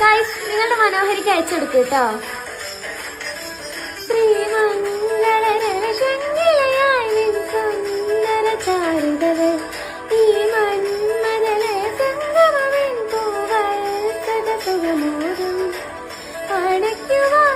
Guys നിങ്ങളുടെ മനോഹരിക്ക് അയച്ചെടുക്കൂ കേട്ടോ. ശ്രീമംഗളരശങ്കിലയായി സുന്ദര ചാരുതകൾ ഈ മന്മദലെ സംഗമവിൻ പൂവൽ സദസുഖമോദം അടയ്ക്കുവാൻ